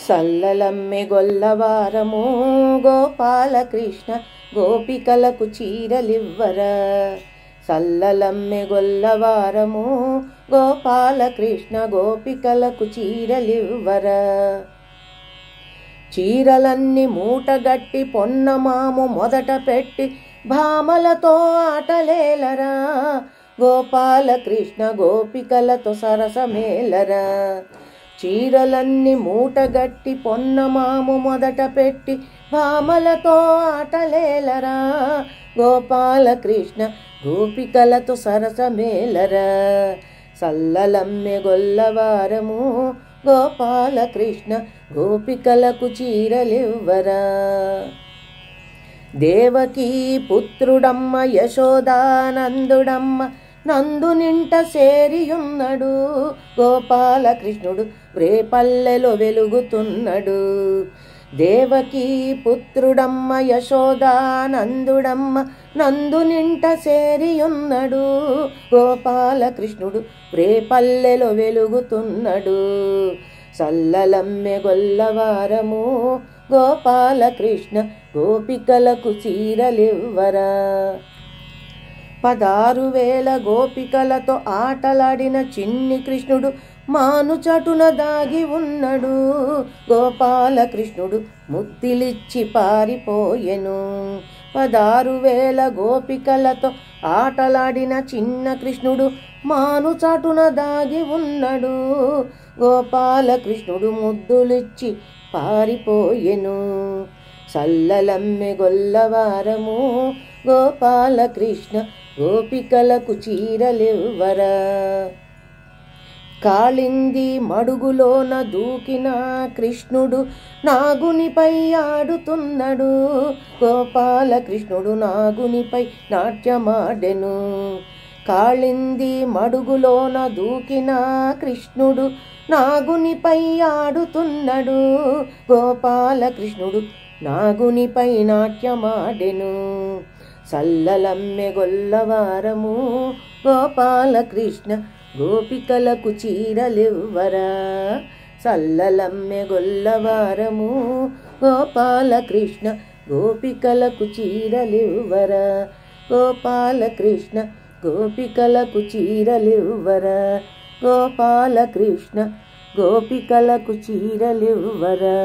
సల్లలమ్మె గొల్లవారము గోపాలకృష్ణ గోపికలకు చీరలివ్వరా. సల్లలమ్మె గొల్లవారము గోపాలకృష్ణ గోపికలకు చీరలివ్వరా. చీరలన్నీ మూటగట్టి పొన్నమాము మొదట పెట్టి భామలతో ఆటలేలరా. గోపాలకృష్ణ గోపికలతో సరసమేలరా. చీరలన్నీ మూటగట్టి పొన్నమాము మొదట పెట్టి భామలతో ఆటలేలరా. గోపాలకృష్ణ గోపికలతో సరసమేలరా. సల్లలమ్మె గొల్లవారము గోపాలకృష్ణ గోపికలకు చీరలివ్వరా. దేవకీ పుత్రుడమ్మ యశోదానందుడమ్మ నందునింట సేరియున్నడు. గోపాలకృష్ణుడు రేపల్లెలో వెలుగుతున్నడు. దేవకీ పుత్రుడమ్మ యశోదానందుడమ్మ నందునింట సేరియున్నడు. గోపాలకృష్ణుడు రేపల్లెలో వెలుగుతున్నడు. సల్లలమ్మె గొల్లవారము గోపాలకృష్ణ గోపికలకు చీరలివ్వరా. 16,000 గోపికలతో ఆటలాడిన చిన్ని కృష్ణుడు మానుచటున దాగి ఉన్నడు. గోపాలకృష్ణుడు ముద్దిలిచ్చి పారిపోయెను. 16,000 గోపికలతో ఆటలాడిన చిన్న కృష్ణుడు మానుచటున దాగి ఉన్నడు. గోపాలకృష్ణుడు ముద్దులిచ్చి పారిపోయెను. సల్లలమ్మె గొల్లవారము గోపాలకృష్ణ గోపికలకు చీరలివ్వరా. కాళింది మడుగులోన దూకిన కృష్ణుడు నాగునిపై ఆడుతున్నడు. గోపాలకృష్ణుడు నాగునిపై నాట్యమాడెను. కాళింది మడుగులోన దూకిన కృష్ణుడు నాగునిపై ఆడుతున్నడు. గోపాలకృష్ణుడు నాగునిపై నాట్యమాడెను. సల్లలమ్మె గొల్లవారము గోపాలకృష్ణ గోపికలకు చీరలివ్వరా. సల్లలమ్మె గొల్లవారము గోపాలకృష్ణ గోపికలకు చీరలివ్వరా. గోపాలకృష్ణ గోపికలకు చీరలివ్వరా. గోపాలకృష్ణ గోపికలకు చీరలివ్వరా.